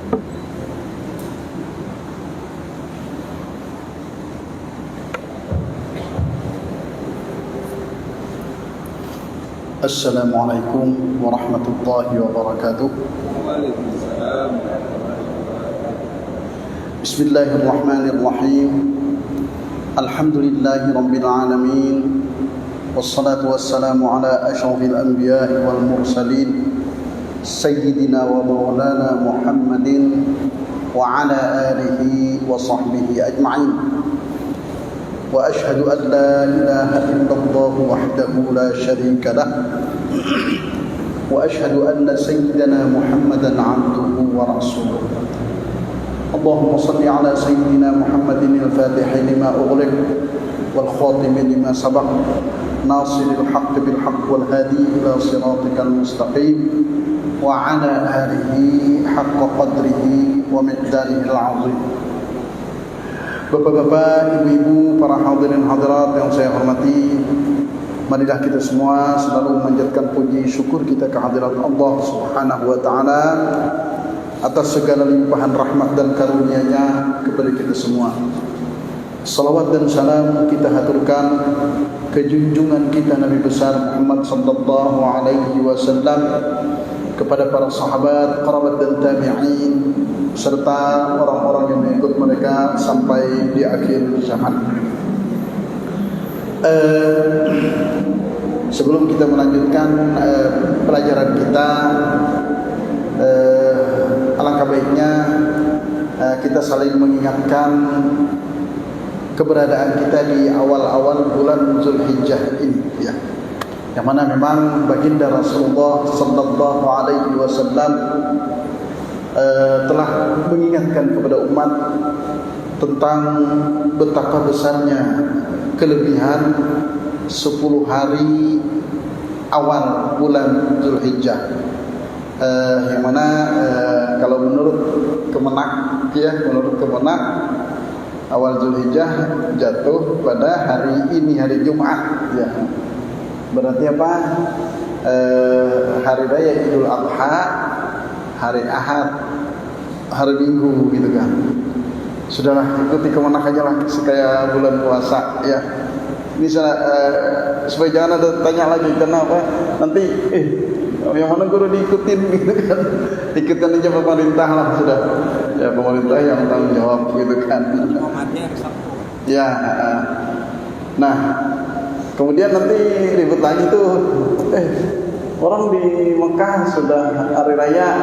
Assalamualaikum warahmatullahi wabarakatuh. Waalaikumsalam. Bismillahirrahmanirrahim. Alhamdulillahi rabbil alamin. Wassalatu wassalamu ala asyrafil anbiya'i wal mursalin sayyidina wa maulana Muhammadin wa ala alihi wa sahbihi ajma'in. وأشهد أن لا إله إلا الله وحده لا شريك له وأشهد أن سيدنا محمدا عبده ورسوله. اللهم صل على سيدنا محمد الفاتح لما أغلق والخاتم لما سبق ناصر الحق بالحق والهادي إلى صراطك المستقيم وعلى آله حق قدره ومقداره العظيم. Bapak-bapak, ibu-ibu, para hadirin hadirat yang saya hormati, marilah kita semua selalu memanjatkan puji syukur kita kehadirat Allah Subhanahu wa taala atas segala limpahan rahmat dan karunia-Nya kepada kita semua. Salawat dan salam kita haturkan ke junjungan kita Nabi besar Muhammad sallallahu alaihi wasallam, kepada para sahabat, kerabat dan tabi'in serta orang-orang yang mengikut mereka sampai di akhir zaman. Sebelum kita melanjutkan pelajaran kita, alangkah baiknya kita saling mengingatkan keberadaan kita di awal-awal bulan Zulhijjah ini, ya. Yang mana memang baginda Rasulullah sallallahu alaihi wasallam telah mengingatkan kepada umat tentang betapa besarnya kelebihan 10 hari awal bulan Zulhijjah, yang mana kalau menurut Kemenak, awal Zulhijjah jatuh pada hari ini, hari Jumat, ya. Berarti apa? Hari raya Idul Adha, hari Ahad, hari Minggu, gitu kan. Sudahlah, ikuti Kemenak aja lah, kayak bulan puasa, ya. Ini supaya jangan ada tanya lagi, kenapa nanti yang mana guru diikutin, gitu kan. Ikutin aja pemerintah lah, sudah. Ya, pemerintah yang tanggung jawab, gitu kan. Ya. Nah, kemudian nanti ribut lagi tuh, orang di Mekah sudah hari raya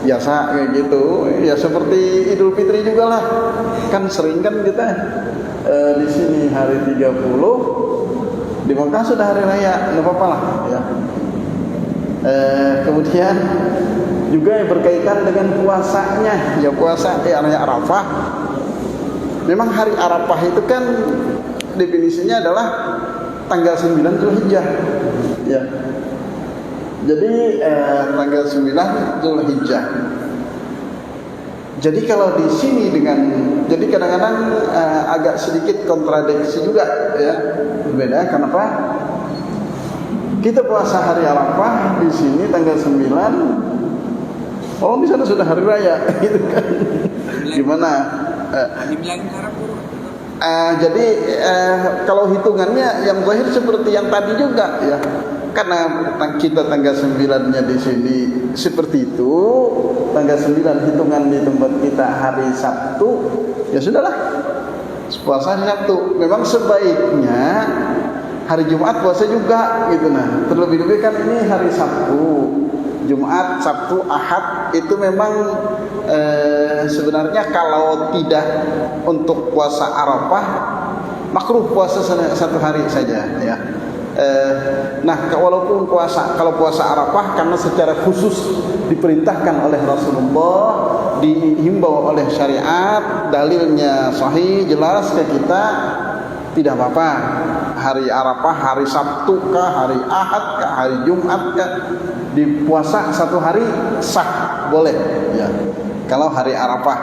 biasa kayak gitu, ya seperti Idul Fitri juga lah, kan sering kan kita di sini hari 30, di Mekah sudah hari raya, nggak apa-apa lah, ya. Kemudian juga yang berkaitan dengan puasanya, ya puasa hari Arafah. Memang hari Arafah itu kan definisinya adalah tanggal 9 Zulhijjah, ya. Jadi tanggal 9 Zulhijjah. Jadi kalau di sini jadi kadang-kadang agak sedikit kontradiksi juga, ya. Berbeda. Kenapa? Kita puasa hari Arafah di sini tanggal 9, oh di sana sudah hari raya, gitu kan? Gimana? Jadi kalau hitungannya yang zahir seperti yang tadi juga, ya. Karena kita tanggal 9-nya di sini seperti itu, tanggal 9 hitungan di tempat kita hari Sabtu, ya sudahlah, puasa hari Sabtu. Memang sebaiknya hari Jumat puasa juga, gitu. Nah, terlebih-lebih kan ini hari Sabtu, Jumat, Sabtu, Ahad itu memang sebenarnya kalau tidak untuk puasa Arafah makruh puasa satu hari saja, ya. Nah, walaupun kalau puasa Arafah karena secara khusus diperintahkan oleh Rasulullah, dihimbau oleh syariat, dalilnya sahih jelas ke kita, tidak apa-apa. Hari Arafah, hari Sabtu kah, hari Ahad kah, hari Jumat kah, dipuasa satu hari sah, boleh, ya. Kalau hari Arafah,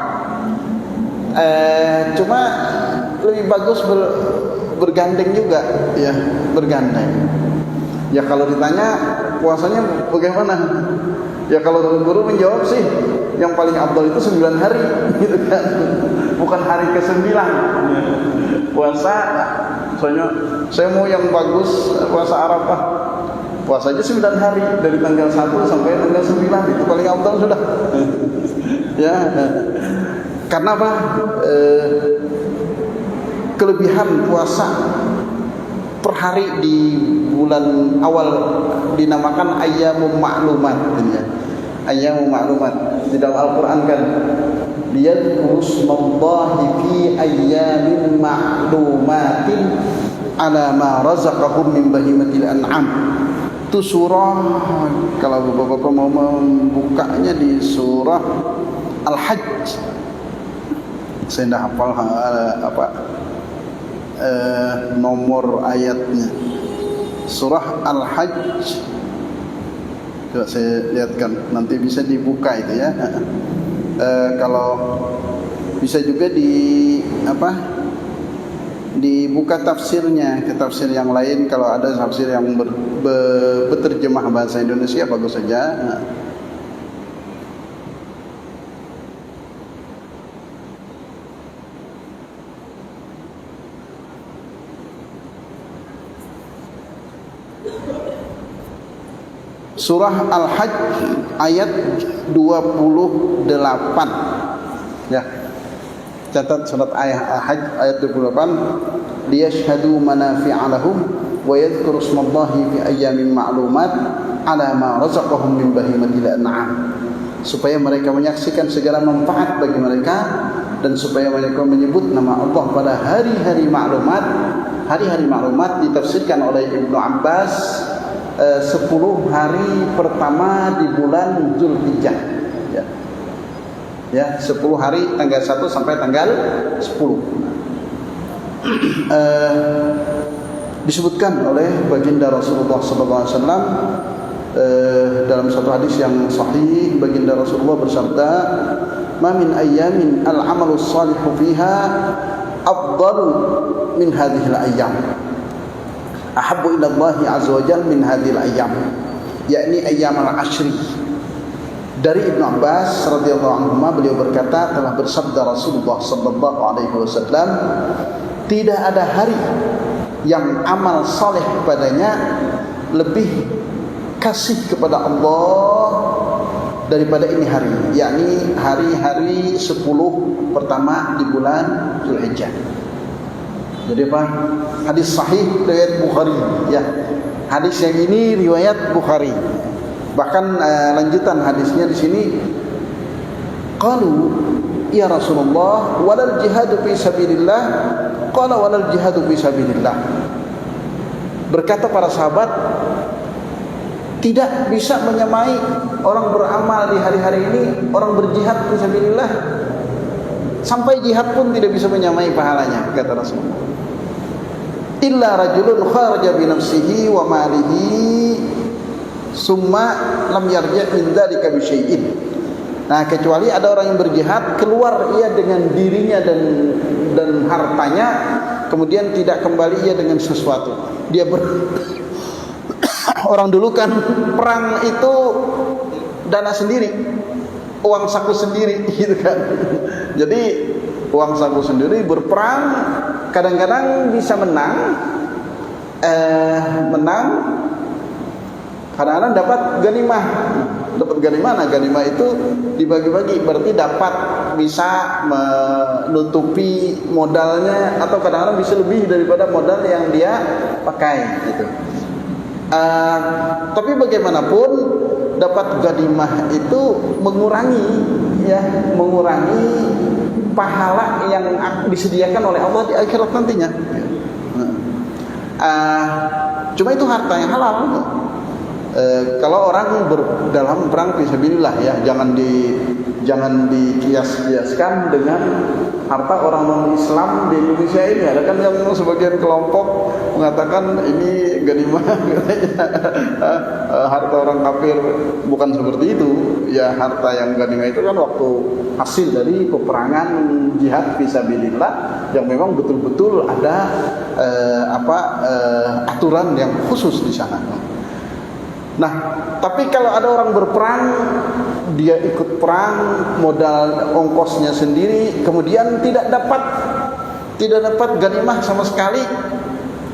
cuma lebih bagus bergandeng juga, ya, bergandeng. Ya kalau ditanya puasanya bagaimana? Ya kalau guru menjawab sih yang paling afdal itu 9 hari gitu kan. Bukan hari ke-9 puasa. Soalnya saya mau yang bagus puasa Arafah. Puasa aja 9 hari dari tanggal 1 sampai tanggal 9 itu paling afdal sudah. Ya. Karena apa? Kelebihan puasa per hari di bulan awal dinamakan ayyamum ma'lumat ya. Ayyamum ma'lumat di dalam Al-Qur'an kan liyadhkuru smallahi fi ayyamin ma'lumatin ala ma razaqahum min bahimatil an'am. Itu surah, kalau Bapak-bapak mau membukanya di surah Al-Hajj. Saya tidak hafal nomor ayatnya. Surah Al-Hajj. Coba saya lihatkan, nanti bisa dibuka itu ya. Kalau bisa juga dibuka tafsirnya ke tafsir yang lain. Kalau ada tafsir yang berterjemah bahasa Indonesia bagus saja. Surah Al-Hajj ayat 28. Ya. Catat surat Al-Hajj ayat 28. Liyashhadu manafi'a lahum wa yadhkuru ismallahi fi ayyamin ma'lumat ala ma razaqahum min bahimatil an'am. Supaya mereka menyaksikan segala manfaat bagi mereka dan supaya mereka menyebut nama Allah pada hari-hari ma'lumat. Hari-hari ma'lumat ditafsirkan oleh Ibnu Abbas 10 hari pertama di bulan Zulhijjah ya. Ya, 10 hari tanggal 1 sampai tanggal 10. Disebutkan oleh baginda Rasulullah sallallahu alaihi wasallam dalam satu hadis yang sahih, baginda Rasulullah bersabda, "Ma min ayyamin al-'amalu shalihu fiha afdalu min hadhihi al-ayyam." Ahabbu ila Allah azza wa jalla min hadhil ayyam, yakni ayyam al-ashri. Dari Ibnu Abbas radhiyallahu anhu beliau berkata, telah bersabda Rasulullah sallallahu alaihi wasallam, tidak ada hari yang amal saleh padanya lebih kasih kepada Allah daripada ini hari, yakni hari-hari 10 pertama di bulan Zulhijjah. Jadi apa? Hadis sahih riwayat Bukhari ya. Hadis yang ini riwayat Bukhari. Bahkan lanjutan hadisnya di sini, qalu ya Rasulullah walal jihadu fi sabilillah. Qala walal jihadu fi sabilillah. Berkata para sahabat, tidak bisa menyamai orang beramal di hari-hari ini orang berjihad fi sabilillah. Sampai jihad pun tidak bisa menyamai pahalanya, kata Rasulullah. Illa rajulun kharaja bi nafsihi wa malihi summa lam yarji' min dzalika bi syai'in. Nah, kecuali ada orang yang berjihad, keluar ia dengan dirinya dan hartanya, kemudian tidak kembali ia dengan sesuatu. Dia orang dulu kan perang itu dana sendiri, uang saku sendiri gitu kan. Jadi uang saku sendiri berperang, kadang-kadang bisa menang, kadang-kadang dapat ganimah. Nah ganimah itu dibagi-bagi, berarti dapat bisa menutupi modalnya, atau kadang-kadang bisa lebih daripada modal yang dia pakai gitu. Tapi bagaimanapun dapat ganimah itu mengurangi pahala yang disediakan oleh Allah di akhirat nantinya. Cuma itu harta yang halal. Kalau orang dalam perang fisabilillah ya, jangan dikias-kiaskan dengan harta orang non-Islam di Indonesia ini. Ada kan yang sebagian kelompok mengatakan ini ganimah harta orang kafir. Bukan seperti itu. Ya, harta yang ganimah itu kan waktu hasil dari peperangan jihad fisabilillah yang memang betul-betul ada aturan yang khusus di sana. Nah, tapi kalau ada orang berperang, dia ikut perang, modal ongkosnya sendiri, kemudian tidak dapat ganimah sama sekali,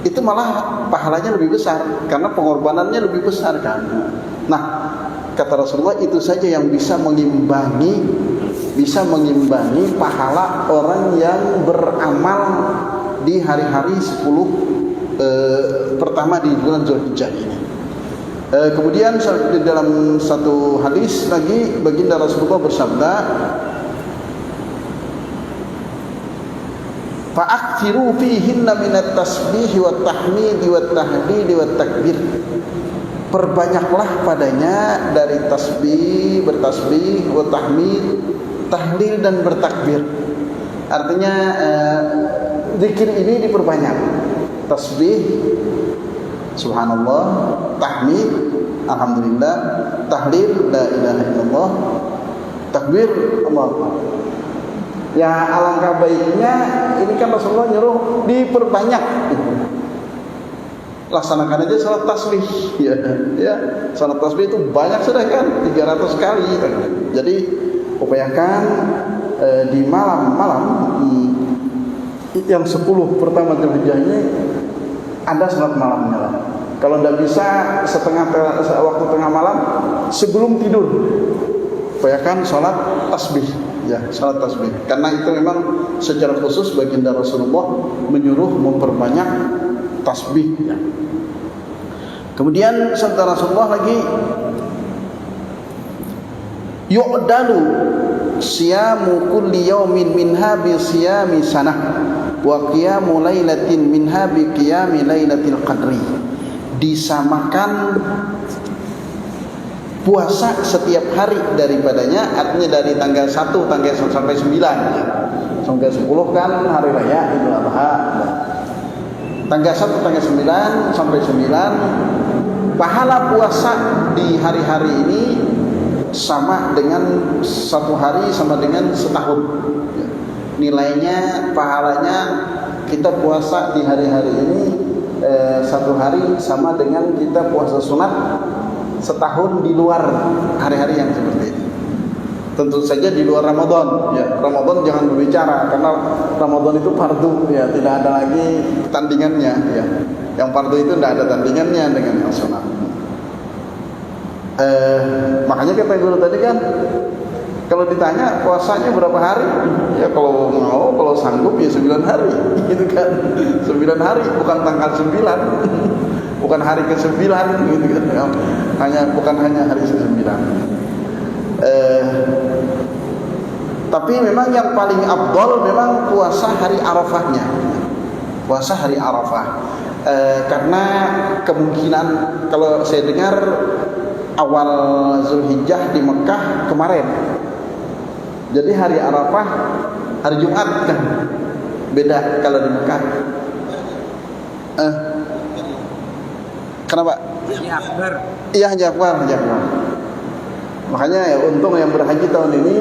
itu malah pahalanya lebih besar karena pengorbanannya lebih besar kan. Nah, kata Rasulullah, itu saja yang bisa mengimbangi pahala orang yang beramal di hari-hari 10 pertama di bulan Zulhijjah ini. Kemudian di dalam satu hadis lagi, baginda Rasulullah bersabda, fa'akthiru fihinna minat tasbih wa tahmid wa tahlil wa takbir. Perbanyaklah padanya dari bertasbih, wa tahmid, tahlil dan bertakbir. Artinya zikir ini diperbanyak. Tasbih, subhanallah, tahmid, alhamdulillah, tahlil, la ilaha illallah, takbir, Allahu akbar. Ya, alangkah baiknya ini kan Rasulullah nyuruh diperbanyak. Laksanakan aja salat tasbih, ya. Salat tasbih itu banyak sudah kan, 300 kali. Jadi upayakan di malam-malam yang 10 pertama Zulhijjah ini ada salat malamnya lah. Kalau tidak bisa waktu tengah malam sebelum tidur, upayakan salat tasbih, ya, salat tasbih. Karena itu memang secara khusus baginda Rasulullah menyuruh memperbanyak tasbih. Ya. Kemudian sabda Rasulullah lagi, yu'dalu siyamu kulli yawmin minha bi siyami sanah wa qiyamu lailatin minha bi qiyami lailatil qadri. Disamakan puasa setiap hari daripadanya, artinya dari tanggal 1 sampai 9 ya. Tanggal 10 kan hari raya Idul Adha. Tanggal 1 tanggal 9 sampai 9, pahala puasa di hari-hari ini sama dengan satu hari sama dengan setahun. Nilainya, pahalanya kita puasa di hari-hari ini satu hari sama dengan kita puasa sunat setahun di luar hari-hari yang seperti ini. Tentu saja di luar Ramadan. Ya, Ramadan jangan berbicara karena Ramadan itu fardu, ya, tidak ada lagi tandingannya. Ya, yang fardu itu tidak ada tandingannya dengan yang sunat. Makanya kata guru tadi kan, kalau ditanya puasanya berapa hari, ya kalau mau, kalau sanggup ya 9 hari, gitu kan. 9 hari, bukan tanggal 9, bukan hari ke-9, gitu kan. Bukan hanya hari ke-9. Tapi memang yang paling afdal memang puasa hari Arafahnya. Puasa hari Arafah. Karena kemungkinan, kalau saya dengar awal Zulhijjah di Mekah kemarin. Jadi hari Arafah hari Jumat kan. Beda kalau di Mekah. Kenapa? Haji Akbar. Iya, Haji Akbar. Makanya ya, untung yang berhaji tahun ini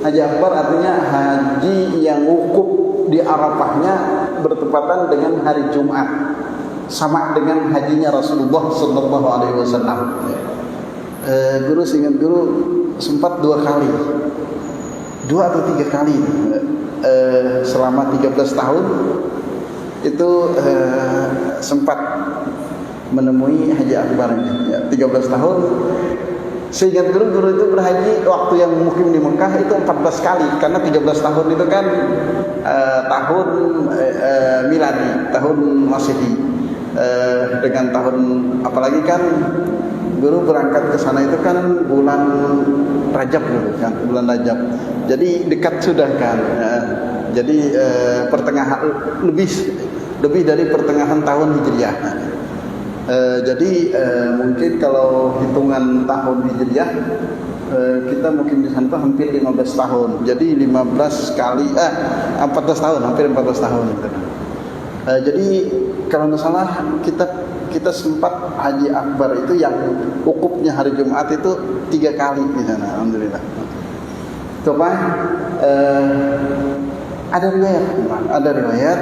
Haji Akbar, artinya haji yang wukuf di Arafahnya bertepatan dengan hari Jumat, sama dengan hajinya Rasulullah sallallahu alaihi wasallam. Guru seingat guru sempat 2 kali, 2 atau 3 kali selama 13 tahun itu sempat menemui Haji Akbar ini, ya, 13 tahun. Seingat guru itu berhaji waktu yang mukim di Mekah itu 14 kali, karena 13 tahun itu kan tahun miladi, tahun Masehi, dengan tahun, apalagi kan guru berangkat ke sana itu kan bulan Rajab dulu kan, bulan Rajab. Jadi dekat sudah kan. Jadi pertengahan lebih dari pertengahan tahun Hijriah. Jadi mungkin kalau hitungan tahun Hijriah kita mungkin di sana hampir 15 tahun. Jadi 15 kali 14 tahun, hampir 14 tahun gitu. Jadi kalau nggak salah kita sempat Haji Akbar itu yang wukufnya hari Jumat itu 3 kali di sana, alhamdulillah. Coba ada riwayat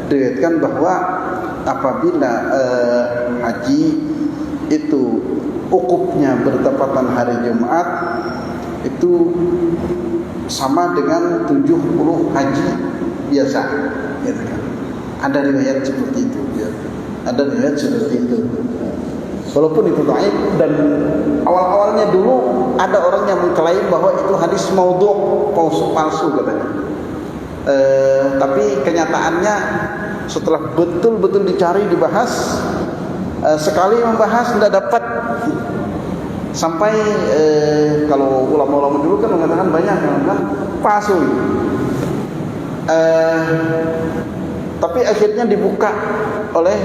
diriwayatkan bahwa apabila haji itu ukupnya bertepatan hari Jumat itu sama dengan 70 haji biasa, gitu kan. Ada riwayat seperti itu, ya. Ada riwayat seperti itu. Walaupun itu dhaif, dan awal-awalnya dulu ada orang yang mengklaim bahwa itu hadis maudhu', palsu katanya. Tapi kenyataannya setelah betul-betul dicari, dibahas, sekali membahas tidak dapat. Sampai kalau ulama-ulama dulu kan mengatakan banyak yang mengatakan palsu. Tapi akhirnya dibuka oleh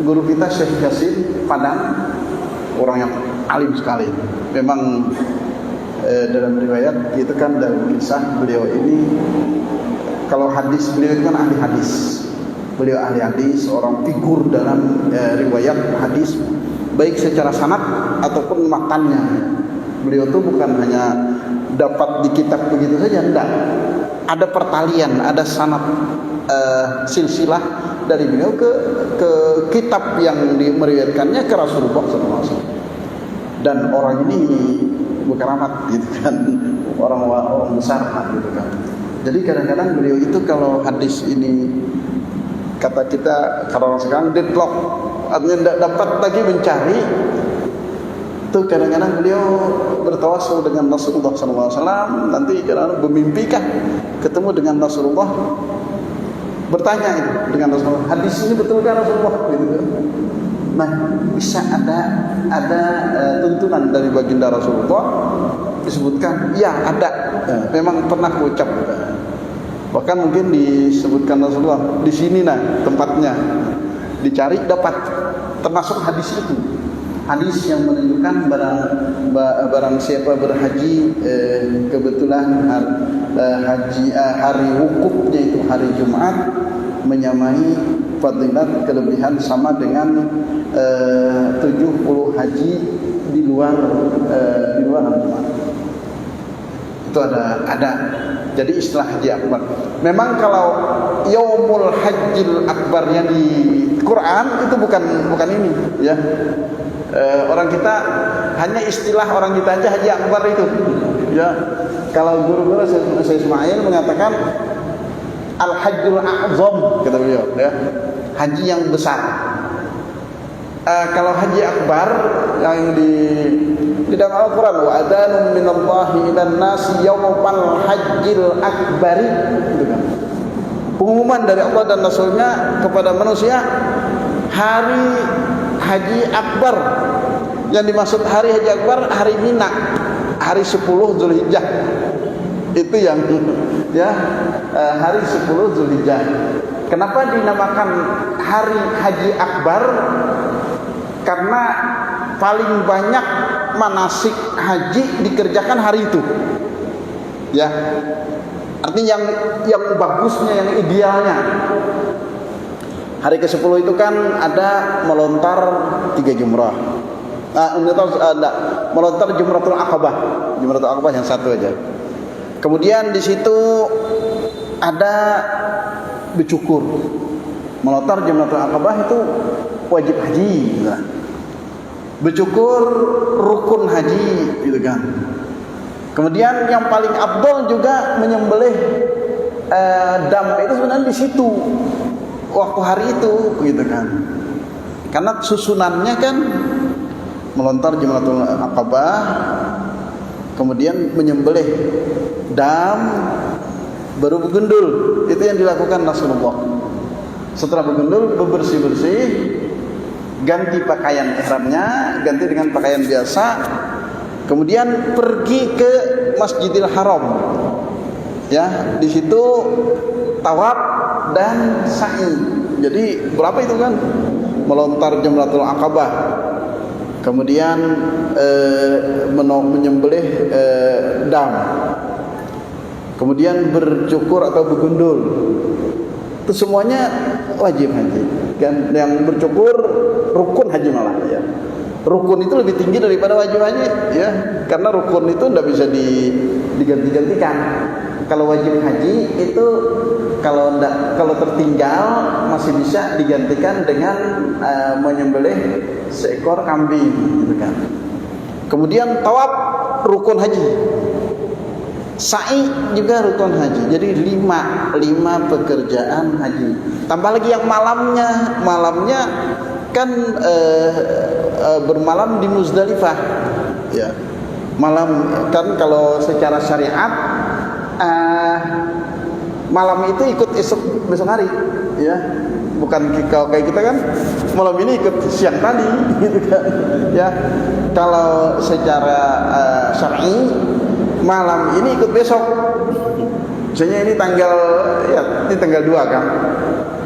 guru kita Syekh Yasin Padang, orang yang alim sekali. Memang dalam riwayat itu kan, dalam kisah beliau ini, kalau hadis beliau itu kan ahli hadis. Beliau ahli hadis, orang figur dalam riwayat hadis, baik secara sanad ataupun matannya. Beliau itu bukan hanya dapat di kitab begitu saja, enggak. Ada pertalian, ada sanad silsilah dari beliau ke kitab yang meriwayatkannya ke Rasulullah SAW. Dan orang ini berkeramat, gitu kan, orang besar, gitu kan. Jadi kadang-kadang beliau itu kalau hadis ini, kata kita kalau orang sekarang deadlock, artinya tidak dapat lagi mencari, itu kadang-kadang beliau bertawasul dengan Rasulullah SAW. Nanti kadang-kadang bermimpikah ketemu dengan Rasulullah, bertanya itu dengan Rasulullah, hadis ini betulkah Rasulullah, gitu kan. Nah, bisa ada tuntunan dari baginda Rasulullah, disebutkan, ya ada, memang pernah ucap. Bahkan mungkin disebutkan Rasulullah, di sini nah tempatnya, dicari dapat, termasuk hadis itu. Hadis yang menunjukkan barang siapa berhaji kebetulan hari wukufnya itu hari Jumat, menyamai fadilat kelebihan sama dengan 70 haji di luar Jumat. Itu ada. Jadi istilah haji akbar. Memang kalau yaumul hajjil akbar yang di Quran itu bukan ini, ya. Orang kita hanya istilah orang kita aja haji akbar itu, ya. Kalau guru-guru Syekh Ismail mengatakan al-hajjul a'zam, kata beliau, ya. Haji yang besar. Kalau haji akbar yang di dalam Al-Quran, wa adanun minallahi ilan nasi yawmal hajjil akbari, gitu kan. Pengumuman dari Allah dan Rasulnya kepada manusia hari haji akbar. Yang dimaksud hari haji akbar hari Mina, hari 10 Zulhijjah. Itu yang, ya, hari 10 Zulhijjah. Kenapa dinamakan hari haji akbar? Karena paling banyak manasik haji dikerjakan hari itu, ya. Artinya yang bagusnya, yang idealnya, hari ke-10 itu kan ada melontar 3 jumrah. Melontar Jumratul Aqabah. Jumratul Aqabah yang satu aja. Kemudian di situ ada bercukur. Melontar Jumratul Aqabah itu wajib haji, gitu kan. Bercukur rukun haji, gitu kan. Kemudian yang paling afdal juga menyembelih dam itu sebenarnya di situ waktu hari itu, gitu kan. Karena susunannya kan melontar Jumratul Aqabah, kemudian menyembelih dam, baru bergundul. Itu yang dilakukan Rasulullah. Setelah bergundul, bersih-bersih, ganti pakaian ihramnya, ganti dengan pakaian biasa, kemudian pergi ke Masjidil Haram. Ya, di situ tawaf dan sa'i. Jadi berapa itu kan? Melontar Jumratul Aqabah, kemudian menyembelih dam, kemudian bercukur atau bergundul. Itu semuanya wajib haji. Kan yang bercukur rukun haji malah, ya. Rukun itu lebih tinggi daripada wajib haji, ya. Karena rukun itu tidak bisa diganti-gantikan. Kalau wajib haji itu kalau tertinggal masih bisa digantikan dengan menyembelih seekor kambing gitu kan. Kemudian tawaf rukun haji. Sa'i juga rukun haji. Jadi 5 pekerjaan haji. Tambah lagi yang malamnya. Malamnya kan bermalam di Muzdalifah. Ya. Malam kan kalau secara syariat malam itu ikut besok hari, ya. Bukan kalau kayak kita kan malam ini ikut siang tadi gitu kan. Ya. Kalau secara syar'i malam ini ikut besok. Misalnya ini tanggal 2 kan.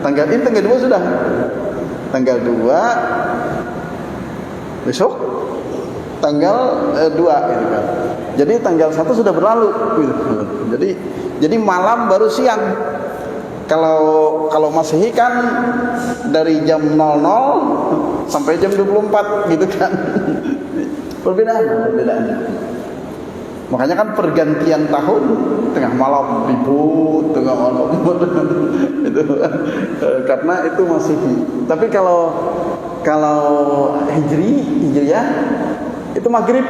Tanggal 2 sudah. Tanggal 2 besok tanggal 2 gitu kan. Jadi tanggal 1 sudah berlalu gitu. Jadi malam baru siang. Kalau Masehi kan dari jam 00 sampai jam 24 gitu kan. Perbedaan. Makanya kan pergantian tahun tengah malam ribut, tengah malam itu karena itu Masehi. Tapi kalau Hijriyah itu maghrib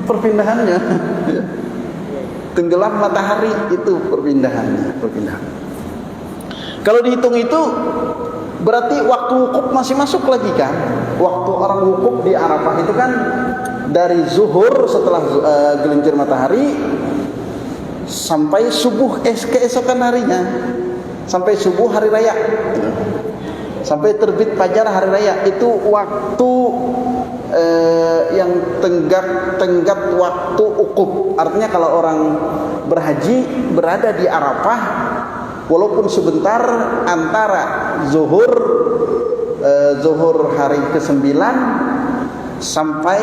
perpindahannya. Tenggelam matahari itu perpindahan. Kalau dihitung itu berarti waktu wukuf masih masuk lagi kan? Waktu orang wukuf di Arafah itu kan dari zuhur setelah gelincir matahari sampai subuh keesokan harinya, sampai subuh hari raya, sampai terbit fajar hari raya, itu waktu yang tenggat waktu wukuf. Artinya kalau orang berhaji berada di Arafah walaupun sebentar antara zuhur hari ke-9 sampai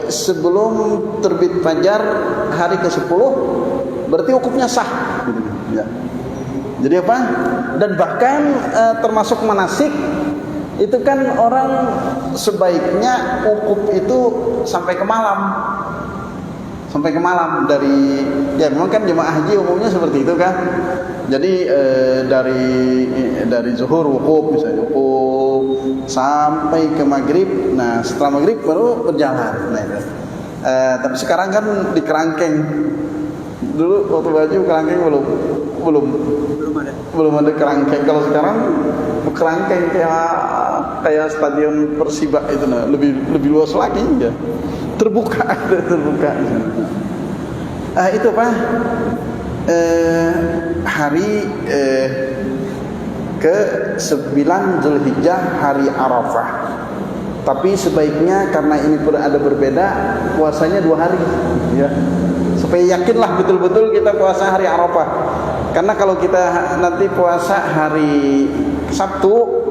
sebelum terbit fajar hari ke-10, berarti wukufnya sah. Ya. Jadi apa? Dan bahkan termasuk manasik itu kan orang sebaiknya wukuf itu sampai ke malam. Dari memang kan jemaah haji umumnya seperti itu kan. Jadi dari zuhur wukuf misalnya wukuf sampai ke maghrib. Nah setelah maghrib baru berjalan. Nah, itu. Tapi sekarang kan di kerangkeng. Dulu waktu baju kerangkeng belum ada kerangkeng. Kalau sekarang kerangkeng kayak stadion Persiba itu, nah lebih luas lagi ya. Terbuka. Itu apa? Hari ke-9 Zulhijjah, hari Arafah. Tapi sebaiknya karena ini ada berbeda, puasanya 2 hari, ya. Supaya yakinlah betul-betul kita puasa hari Arafah. Karena kalau kita nanti puasa hari Sabtu,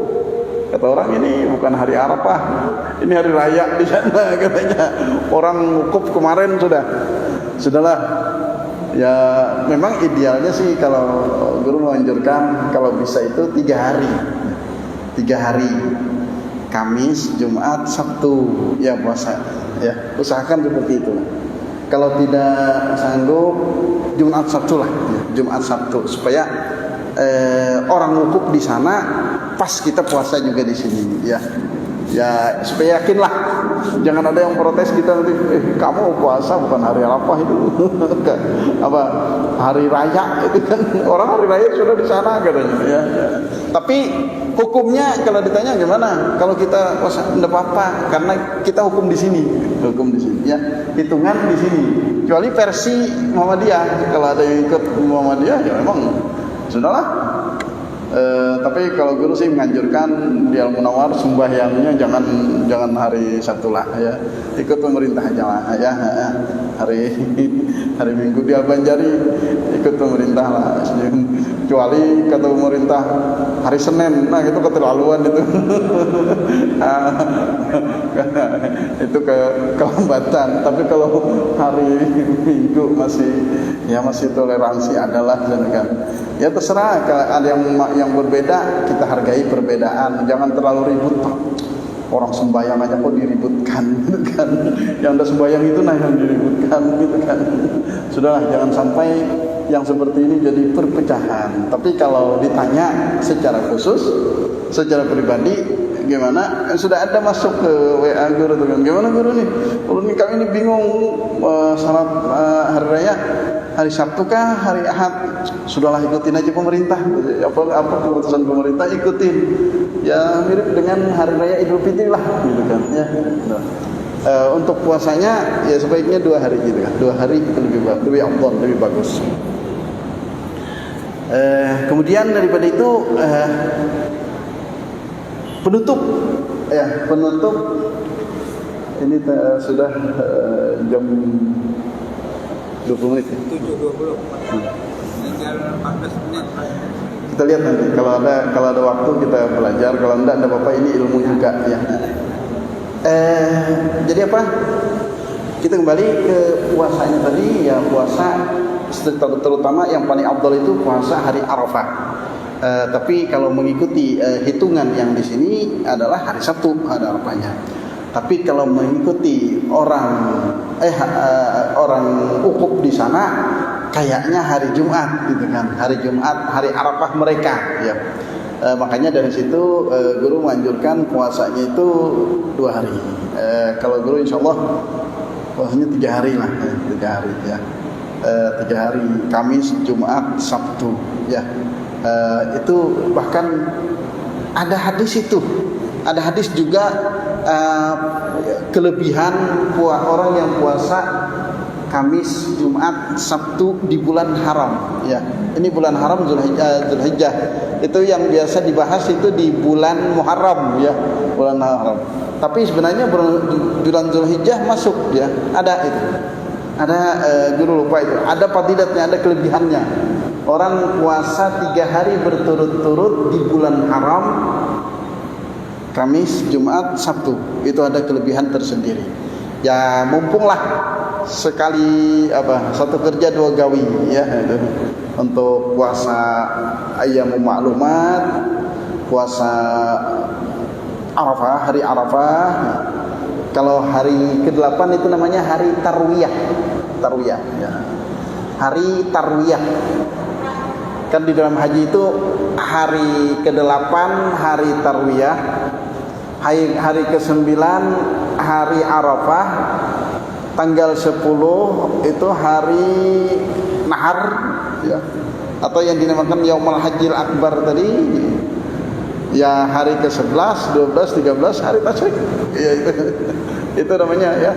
kata orang ini bukan hari Arafah, ini hari raya di sana katanya. Orang wukuf kemarin sudahlah. Ya memang idealnya sih kalau guru menganjurkan kalau bisa itu 3 hari. 3 hari. Kamis, Jumat, Sabtu ya puasa. Ya, usahakan seperti itu. Kalau tidak sanggup Jumat Sabtu lah, ya. Jumat Sabtu supaya orang wukuf di sana pas kita puasa juga di sini, ya. Ya supaya yakinlah, jangan ada yang protes kita nanti, kamu puasa bukan hari Arafah itu, apa hari raya itu kan, orang hari raya sudah di sana katanya, ya. Tapi hukumnya kalau ditanya gimana? Kalau kita puasa tidak apa-apa, karena kita hukum di sini, ya, hitungan di sini. Kecuali versi Muhammadiyah, kalau ada yang ikut Muhammadiyah, ya memang sudahlah. Tapi kalau guru sih menganjurkan di Al-Munawwar sembahyangnya jangan hari Sabtu lah, ya. Ikut pemerintah aja lah, ya. Hari Minggu di Al-Banjari ikut pemerintah lah. Kecuali kata pemerintah hari Senin, nah itu keterlaluan itu. Itu kelambatan. Tapi kalau hari Minggu masih toleransi adalah, kan. Ya terserah, kalau ada yang berbeda kita hargai perbedaan, jangan terlalu ribut. Orang sembahyang aja kok diributkan gitu kan. Yang udah sembahyang itu nah yang diributkan gitu kan. Sudahlah, jangan sampai yang seperti ini jadi perpecahan. Tapi kalau ditanya secara khusus, secara pribadi, gimana? Sudah ada masuk ke WA guru tuh kan. Gimana guru nih? Guru nih kami ini bingung salat hari raya hari Sabtu kah hari Ahad? Sudahlah, ikutin aja pemerintah. Apa keputusan pemerintah ikutin. Ya mirip dengan hari raya Idul Fitri lah gitu kan ya. Untuk puasanya ya sebaiknya 2 hari gitu kan. 2 hari itu lebih afdal, lebih bagus. Kemudian daripada itu penutup ini sudah jam 20 menit ya? 7.20 tinggal 14 menit. Kita lihat nanti kalau ada waktu kita belajar, kalau enggak apa-apa, ini ilmu juga ya. Jadi apa? Kita kembali ke puasanya tadi ya. Puasa terutama yang paling afdal itu puasa hari Arafah. Tapi kalau mengikuti hitungan yang di sini adalah hari Sabtu ada Arafahnya. Tapi kalau mengikuti orang ukhup di sana kayaknya hari Jumat gitu kan. Hari Jumat, hari Arafah mereka ya. Makanya dari situ guru menganjurkan puasanya itu 2 hari. Kalau guru insyaallah puasanya 3 hari lah, 3 hari ya. 3 hari, Kamis, Jumat, Sabtu ya. Itu bahkan ada hadis itu. Ada hadis juga kelebihan orang yang puasa Kamis, Jumat, Sabtu di bulan haram ya. Ini bulan haram Zulhijjah. Itu yang biasa dibahas itu di bulan Muharram ya, bulan haram. Tapi sebenarnya bulan Zulhijjah masuk ya. Ada itu. Ada guru lupa itu. Ada fadilatnya, ada kelebihannya. Orang puasa 3 hari berturut-turut di bulan haram, Kamis, Jumat, Sabtu, itu ada kelebihan tersendiri. Ya mumpunglah sekali satu kerja 2 gawi ya. Untuk puasa ayyamul ma'lumat, puasa Arafah, hari Arafah. Kalau hari ke-8 itu namanya hari Tarwiyah. Tarwiyah ya. Hari Tarwiyah. Kan di dalam haji itu hari ke-8 hari Tarwiyah, hari ke-9 hari Arafah, tanggal 10 itu hari Nahar ya, atau yang dinamakan Yaumul Hajjil Akbar tadi ya. Hari ke-11, 12, 13 hari Tasyrik ya, itu namanya ya.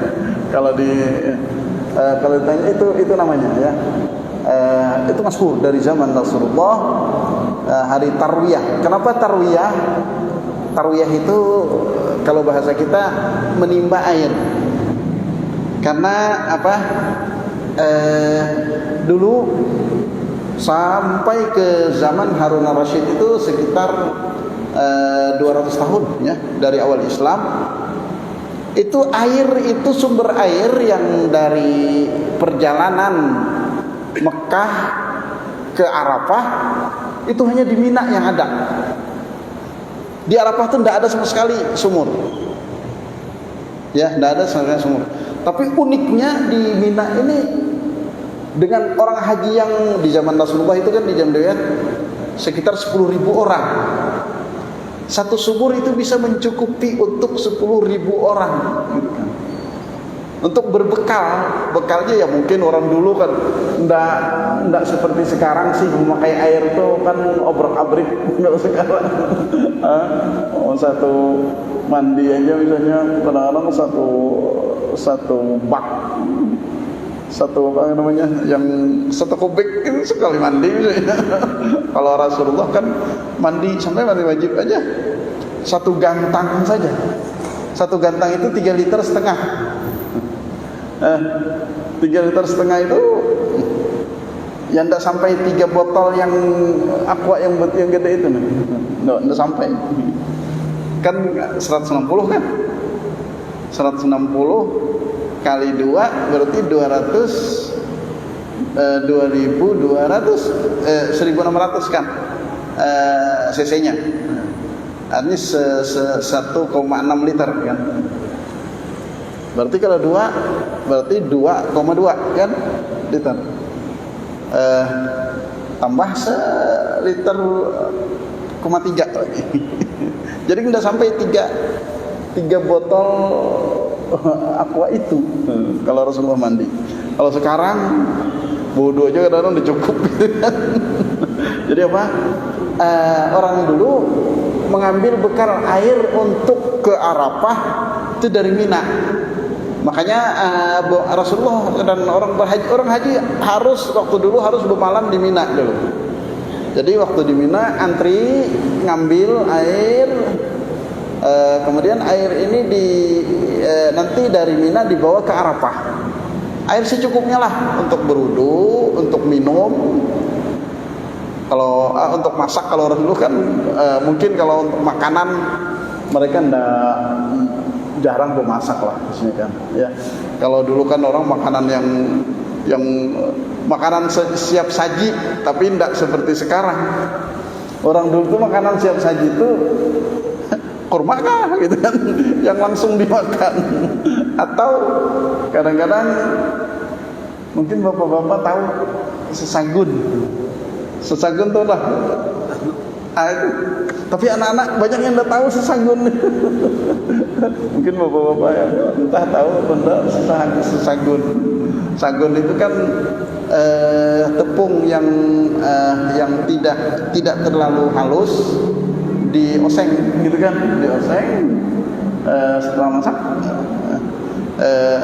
Kalau ditanya itu namanya ya. Itu masyhur dari zaman Rasulullah, hari Tarwiyah. Kenapa Tarwiyah? Tarwiyah itu kalau bahasa kita menimba air. Karena apa? Dulu sampai ke zaman Harun al-Rasyid itu sekitar 200 tahun ya dari awal Islam. Itu air itu sumber air yang dari perjalanan Mekah ke Arafah itu hanya di Mina yang ada. Di Arafah itu tidak ada sama sekali sumur. Ya, tidak ada sama sekali sumur. Tapi uniknya di Mina ini dengan orang haji yang di zaman Rasulullah itu kan di zaman dia sekitar 10.000 orang. Satu sumur itu bisa mencukupi untuk 10.000 orang. Untuk bekalnya ya mungkin orang dulu kan enggak seperti sekarang sih memakai air itu kan obrak-abrik enggak sekarang. Satu mandi aja misalnya kadang-kadang satu bak, satu kubik itu sekali mandi misalnya. Kalau Rasulullah kan mandi sampai mandi wajib aja 1 gantang saja. 1 gantang itu 3,5 liter. 3,5 liter itu yang tidak sampai 3 botol yang aqua yang gede itu tidak sampai. Kan 160 kan 160 kali 2 berarti 1.600 kan cc nya. Ini 1,6 liter kan. Berarti kalau 2 berarti 2,2 kan liter. Tambah 1,3 lagi. Jadi udah sampai 3 botol aqua itu kalau Rasulullah mandi. Kalau sekarang bodoh aja kadang-kadang udah cukup gitu kan. Jadi apa? Orang dulu mengambil bekal air untuk ke Arafah itu dari Mina. Makanya Rasulullah dan orang haji harus waktu dulu harus bermalam di Mina dulu. Jadi waktu di Mina antri ngambil air, kemudian air ini nanti dari Mina dibawa ke Arafah. Air secukupnya lah untuk berwudu, untuk minum. Kalau untuk masak, kalau orang dulu kan mungkin kalau untuk makanan mereka jarang bermasak lah di sini kan. Ya, kalau dulu kan orang makanan yang makanan siap saji, tapi tidak seperti sekarang. Orang dulu tuh makanan siap saji itu kurma kah gitu kan, yang langsung dimakan. Atau kadang-kadang mungkin bapak-bapak tahu sesagun. Sesagun tuh lah. Tapi anak-anak banyak yang tidak tahu sesagun. Mungkin bapak-bapak yang entah tahu atau tidak sesagun. Sagun itu kan tepung yang tidak terlalu halus, dioseng gitu kan, dioseng setelah masak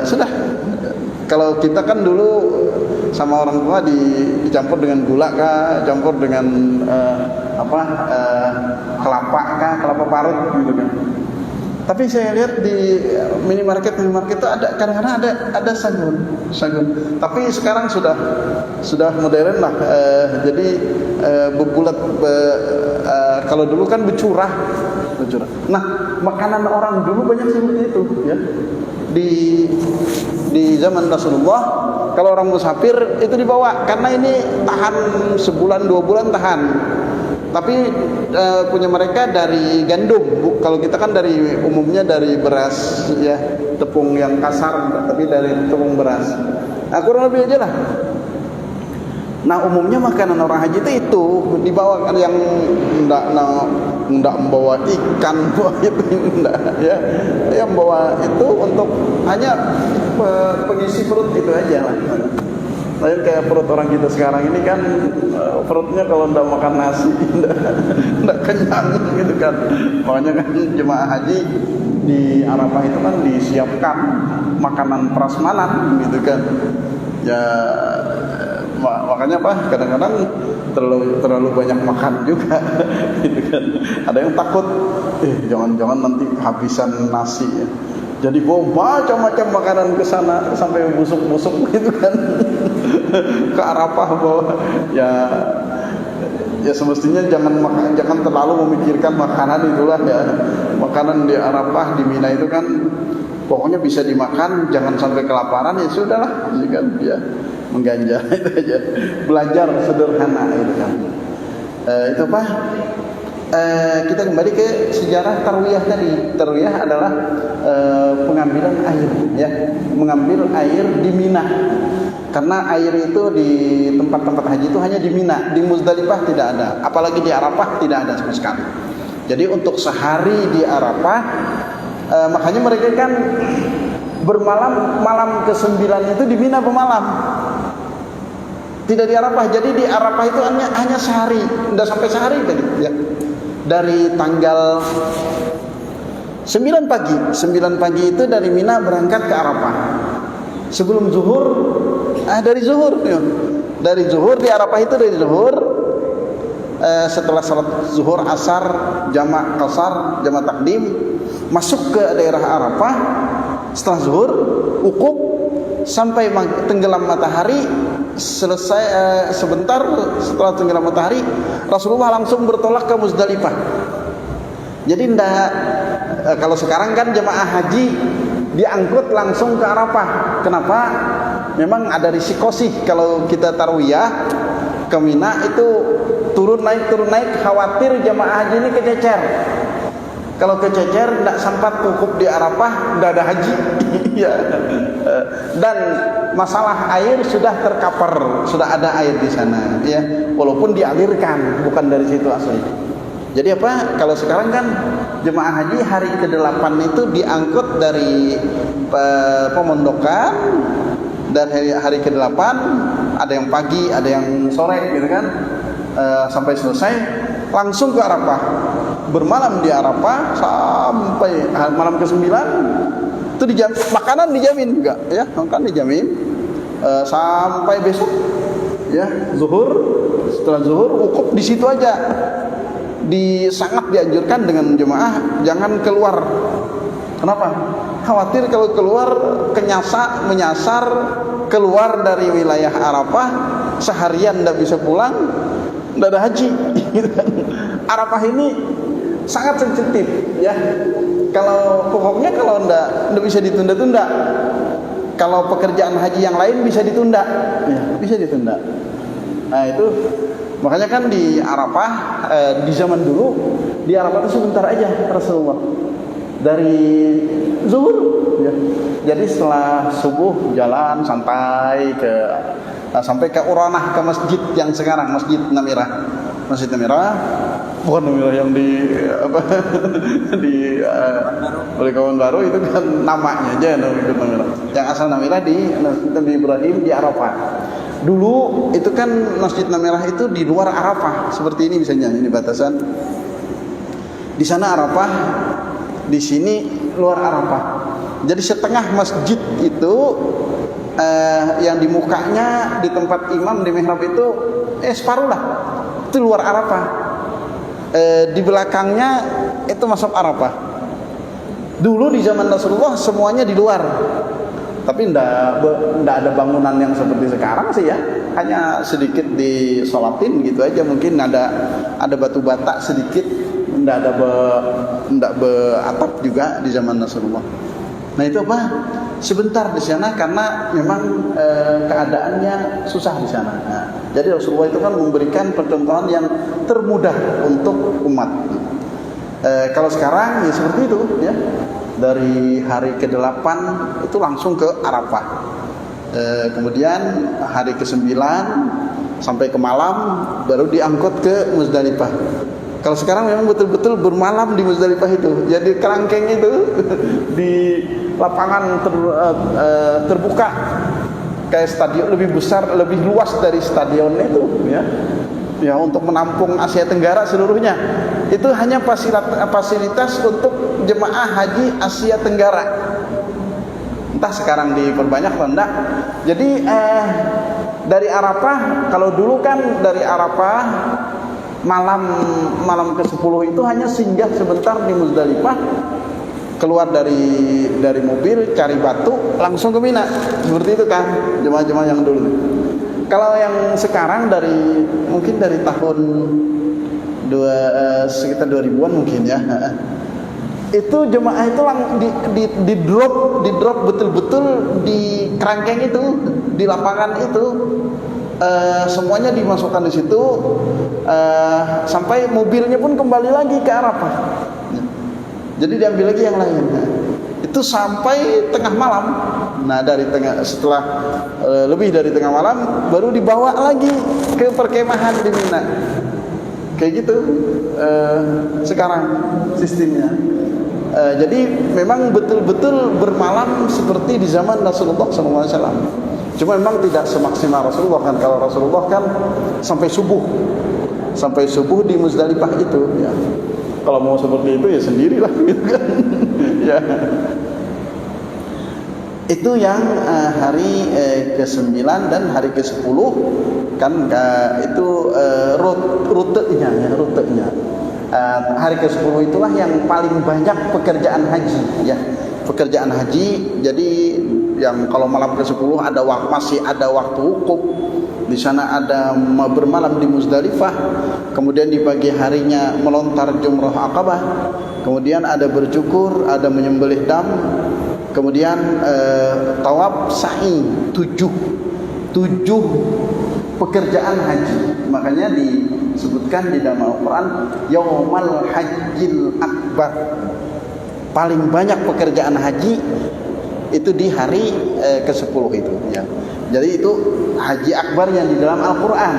sudah. Kalau kita kan dulu sama orang tua dicampur dengan gula kah, campur dengan kelapa kah, kelapa parut gitu kan. Tapi saya lihat di minimarket itu ada kadang-kadang ada sagun. Tapi sekarang sudah modern lah. Jadi berbulat. Kalau dulu kan bercurah. Nah, makanan orang dulu banyak seperti itu ya. Di zaman Rasulullah kalau orang musafir itu dibawa karena ini tahan sebulan 2 bulan tahan. Tapi punya mereka dari gandum. Kalau kita kan dari umumnya dari beras ya, tepung yang kasar, tapi dari tepung beras. Nah, kurang lebih aja lah. Nah, umumnya makanan orang haji itu dibawa yang enggak membawa ikan, bawa itu enggak ya. Yang bawa itu untuk hanya pengisi perut itu aja lah. Lain kayak perut orang kita sekarang ini kan perutnya kalau enggak makan nasi enggak kenyang gitu kan. Makanya kan jemaah haji di Arafah itu kan disiapkan makanan prasmanan gitu kan. Ya makanya kadang-kadang terlalu banyak makan juga gitu kan. Ada yang takut jangan-jangan nanti kehabisan nasi ya. Jadi bawa macam-macam makanan ke sana sampai busuk-busuk gitu kan. Ke Arafah bawa ya semestinya jangan terlalu memikirkan makanan itulah ya. Makanan di Arafah di Mina itu kan pokoknya bisa dimakan, jangan sampai kelaparan, ya sudahlah gitu kan ya. Mengganja itu aja. Belajar sederhana itu kan. Itu apa? Kita kembali ke sejarah tarwiyah tadi. Tarwiyah adalah pengambilan air ya, mengambil air di Mina. Karena air itu di tempat-tempat haji itu hanya di Mina, di Muzdalifah tidak ada, apalagi di Arafah tidak ada sama sekali. Jadi untuk sehari di Arafah, makanya mereka kan bermalam, malam ke-9 itu di Mina bermalam, tidak di Arafah. Jadi di Arafah itu hanya sehari, tidak sampai sehari tadi ya. Dari tanggal 9 pagi itu dari Mina berangkat ke Arafah. Sebelum zuhur, dari zuhur ya. Dari zuhur di Arafah itu dari zuhur, setelah salat zuhur, asar, jamak qasar, jamak takdim, masuk ke daerah Arafah. Setelah zuhur, wukuf sampai tenggelam matahari. Selesai sebentar setelah tenggelam matahari, Rasulullah langsung bertolak ke Muzdalifah. Jadi kalau sekarang kan jemaah haji diangkut langsung ke Arafah. Kenapa? Memang ada risiko sih kalau kita tarwiyah ke Mina itu turun naik khawatir jemaah haji ini kececer. Kalau kececer tidak sempat wukuf di Arafah, tidak ada haji. Ya. Dan masalah air sudah tercover, sudah ada air di sana, ya. Walaupun dialirkan, bukan dari situ asli. Jadi apa? Kalau sekarang kan jemaah haji hari ke-8 itu diangkut dari pemondokan, dan hari ke-8 ada yang pagi, ada yang sore, gitu kan, sampai selesai langsung ke Arafah. Bermalam di Arafah sampai malam ke-9 itu makanan dijamin juga, ya, makan dijamin sampai besok, ya, zuhur. Setelah zuhur wukuf di situ aja. Sangat dianjurkan dengan jemaah jangan keluar. Kenapa? Khawatir kalau keluar menyasar keluar dari wilayah Arafah, seharian tidak bisa pulang, tidak ada haji. Arafah ini sangat sensitif, ya. Kalau pokoknya kalau tidak bisa ditunda-tunda. Kalau pekerjaan haji yang lain bisa ditunda, ya, bisa ditunda. Nah itu makanya kan di Arafah di zaman dulu di Arafah itu sebentar aja Rasulullah dari zuhur, ya. Jadi setelah subuh jalan santai sampai ke Uranah, ke masjid yang sekarang Masjid Namirah. Masjid Namirah, bukan Namirah yang di oleh kawan baru, itu kan namanya aja Namirah. Yang asal Namirah di Nabi Ibrahim di Arafah. Dulu itu kan Masjid Namirah itu di luar Arafah, seperti ini misalnya, ini batasan. Di sana Arafah, di sini luar Arafah. Jadi setengah masjid itu yang di mukanya di tempat imam di mihrab itu separuh lah. Itu luar Arafah. Di belakangnya itu masuk Arafah. Dulu di zaman Rasulullah semuanya di luar. Tapi tidak ada bangunan yang seperti sekarang sih, ya. Hanya sedikit disolatin gitu aja. Mungkin ada batu bata sedikit. Tidak beratap juga di zaman Rasulullah. Nah itu apa? Sebentar di sana karena memang keadaannya susah di sana. Nah, jadi Rasulullah itu kan memberikan percontohan yang termudah untuk umat. Kalau sekarang ya seperti itu, ya. Dari hari ke-8 itu langsung ke Arafah. Kemudian hari ke-9 sampai ke malam baru diangkut ke Muzdalifah. Kalau sekarang memang betul-betul bermalam di Muzdalifah itu. Jadi kerangkeng itu di lapangan terbuka kayak stadion, lebih besar, lebih luas dari stadion itu, ya. Ya, untuk menampung Asia Tenggara seluruhnya. Itu hanya fasilitas untuk jemaah haji Asia Tenggara. Entah sekarang diperbanyak atau enggak. Jadi dari Arafah, kalau dulu kan dari Arafah malam ke-10 itu hanya singgah sebentar di Muzdalifah, keluar dari mobil, cari batu, langsung ke Mina. Seperti itu kan jemaah-jemaah yang dulu. Kalau yang sekarang mungkin dari tahun sekitar 2000-an mungkin, ya. Itu jemaah itu di drop betul-betul di kerangkeng itu, di lapangan itu. Semuanya dimasukkan di situ, sampai mobilnya pun kembali lagi ke Arafah. Jadi diambil lagi yang lain. Itu sampai tengah malam. Nah, setelah lebih dari tengah malam baru dibawa lagi ke perkemahan di Mina. Kayak gitu sekarang sistemnya. Jadi memang betul-betul bermalam seperti di zaman Rasulullah SAW. Cuma memang tidak semaksimal Rasulullah kan. Kalau Rasulullah kan sampai subuh di Muzdalifah itu, ya. Kalau mau seperti itu ya sendirilah, gitu kan. Ya. Itu yang hari ke-9 dan hari ke-10 kan itu rutenya. Hari ke-10 itulah yang paling banyak pekerjaan haji, ya. Pekerjaan haji. Jadi yang kalau malam ke-10 masih ada waktu wukuf. Di sana ada bermalam di Muzdalifah. Kemudian di pagi harinya melontar jumrah Aqabah. Kemudian ada bercukur, ada menyembelih dam. Kemudian tawaf sa'i 7 pekerjaan haji. Makanya disebutkan di dalam Al-Quran Yaumal Hajjil Akbar. Paling banyak pekerjaan haji itu di hari ke-10 itu ya. Jadi itu haji akbar yang di dalam Al-Quran.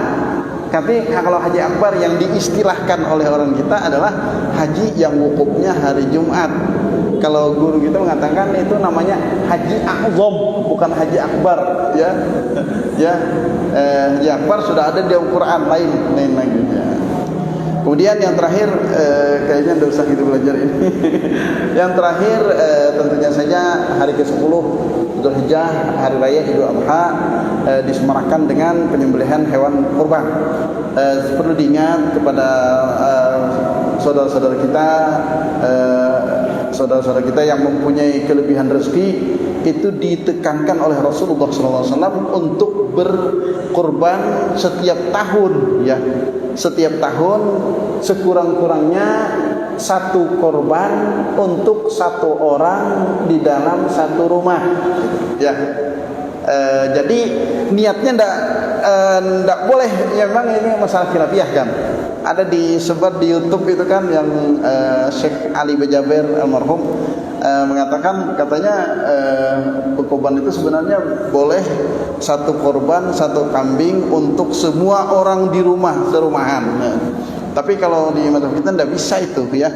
Tapi kalau haji akbar yang diistilahkan oleh orang kita adalah haji yang wukufnya hari Jumat. Kalau guru kita mengatakan itu namanya haji akzom, bukan haji akbar ya. Ya, haji akbar sudah ada di Al-Quran lain lagi ya. Kemudian yang terakhir kayaknya tidak usah kita belajar ini. Yang terakhir tentunya saja hari ke-10 Dzulhijjah, hari raya Idul Adha, disemarakan dengan penyembelihan hewan kurban. Perlu diingat kepada saudara-saudara kita yang mempunyai kelebihan rezeki, itu ditekankan oleh Rasulullah SAW untuk berkorban setiap tahun ya. Setiap tahun sekurang-kurangnya satu korban untuk satu orang di dalam satu rumah ya. Jadi niatnya ndak boleh ya, memang ini masalah khilafiyah kan. Ada disebar di YouTube itu kan yang Syekh Ali Bajaber almarhum mengatakan, katanya berkorban itu sebenarnya boleh satu korban satu kambing untuk semua orang di rumah serumahan. Tapi kalau di mazhab kita tidak bisa itu ya.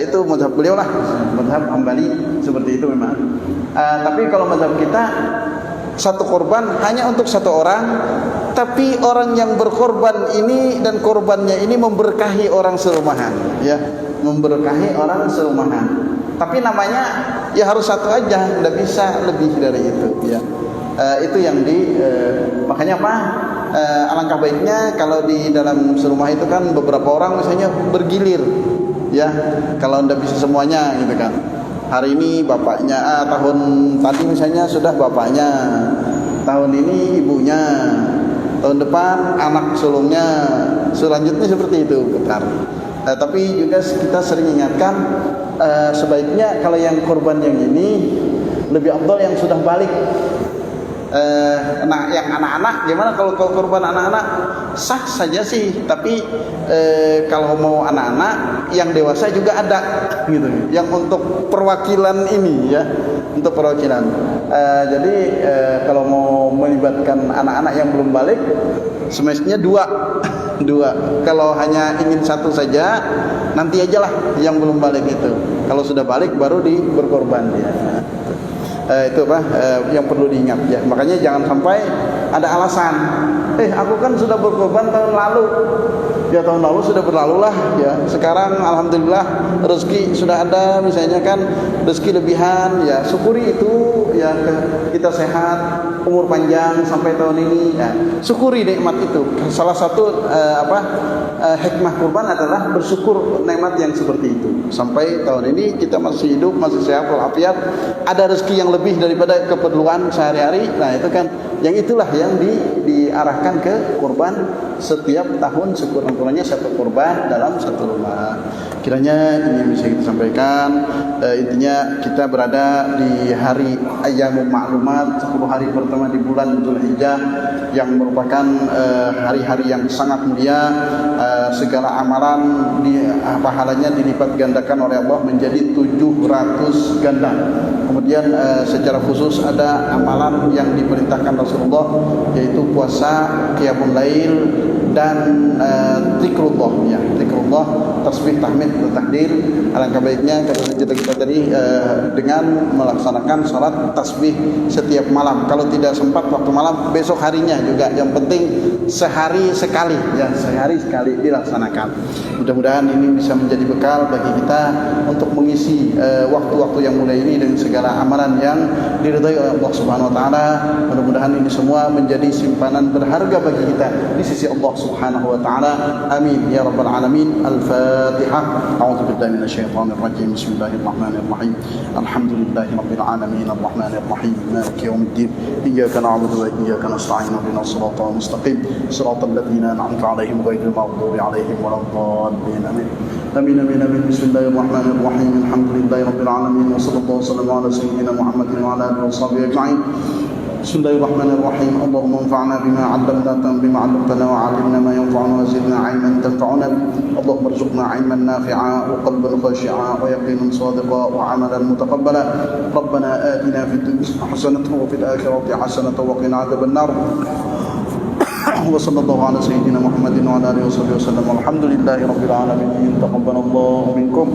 Itu mazhab beliau lah, mazhab Hambali seperti itu memang. Tapi kalau mazhab kita satu korban hanya untuk satu orang, tapi orang yang berkorban ini dan korbannya ini memberkahi orang serumahan ya, memberkahi orang serumahan. Tapi namanya ya harus satu aja, tidak bisa lebih dari itu ya. Itu yang makanya apa? Alangkah baiknya kalau di dalam serumah itu kan beberapa orang misalnya bergilir ya, kalau tidak bisa semuanya gitu kan. Hari ini bapaknya, tahun tadi misalnya sudah bapaknya, tahun ini ibunya, tahun depan anak sulungnya, selanjutnya seperti itu putar. Tapi juga kita sering ingatkan, sebaiknya kalau yang korban yang ini lebih afdal yang sudah balik. Nah, yang anak-anak gimana? Kalau korban anak-anak sah saja sih, tapi kalau mau anak-anak yang dewasa juga ada gitu, yang untuk perwakilan ini ya, untuk perwakilan. Jadi kalau mau melibatkan anak-anak yang belum balik, semestinya dua. Kalau hanya ingin satu saja, nanti ajalah yang belum balik itu. Kalau sudah balik baru berkorban dia. Itu apa yang perlu diingat ya. Makanya jangan sampai ada alasan, aku kan sudah berkorban tahun lalu. Ya tahun lalu sudah berlalu lah ya. Sekarang alhamdulillah rezeki sudah ada, misalnya kan rezeki lebihan ya, syukuri itu ya, kita sehat, umur panjang sampai tahun ini ya. Syukuri nikmat itu. Salah satu hikmah kurban adalah bersyukur nikmat yang seperti itu. Sampai tahun ini kita masih hidup, masih sehat walafiat, ada rezeki yang lebih daripada keperluan sehari-hari. Nah, itu kan yang itulah yang diarahkan ke kurban setiap tahun, sekurang-kurangnya satu kurban dalam satu rumah. Kiranya ini bisa kita sampaikan. Intinya kita berada di hari Ayyamul Ma'lumat, 10 hari pertama di bulan Dzulhijjah, yang merupakan hari-hari yang sangat mulia. Segala amalan pahalanya dilipat gandakan oleh Allah menjadi 700 ganda. Kemudian secara khusus ada amalan yang diperintahkan Rasulullah, yaitu puasa, qiyamul lail, dan zikrullah ya, zikrullah, tasbih, tahmid, takbir. Alangkah baiknya kita tadi dengan melaksanakan salat tasbih setiap malam. Kalau tidak sempat waktu malam, besok harinya juga. Yang penting sehari sekali ya, sehari sekali dilaksanakan. Mudah-mudahan ini bisa menjadi bekal bagi kita untuk mengisi waktu-waktu yang mulia ini dengan segala amalan yang diridhai oleh Allah Subhanahu wa taala. Mudah-mudahan ini semua menjadi simpanan berharga bagi kita di sisi Allah Subhanahu wa taala. Amin ya rabbal alamin. Al-Fatihah. A'udzu billahi minasyaitonir rajim. Bismillahirrahmanirrahim. Alhamdulillahi rabbil alamin. Arrahmanir rahim. Maliki yaumiddin. Iyyaka na'budu wa iyyaka nasta'in. Ihdinas siratal mustaqim. Siratal ladzina an'amta 'alaihim ghairil maghdubi 'alaihim waladdallin. Amin. Amin amin amin. Bismillahirrahmanirrahim. Alhamdulillahi rabbil alamin. Wa sallallahu wasallam ala sayyidina Muhammadin wa ala alihi washabihi ajma'in. Bismillahirrahmanirrahim. Allahumma anfa'na bima 'allamtana wa 'allimna ma yanfa'una wa zidna 'ilman tanfa'una. Allahumma arzuqna 'ilman nafi'a wa qalban khashi'a wa yaqinan sadiqa wa 'amalan mutaqabbala. Rabbana atina fid dunya hasanatan wa fil akhirati hasanatan wa qina 'adzabannar. Wa sallallahu ala sayyidina Muhammadin wa ala alihi wa sahbihi wasallam. Alhamdulillahi rabbil alamin. Taqabbalallahu minkum.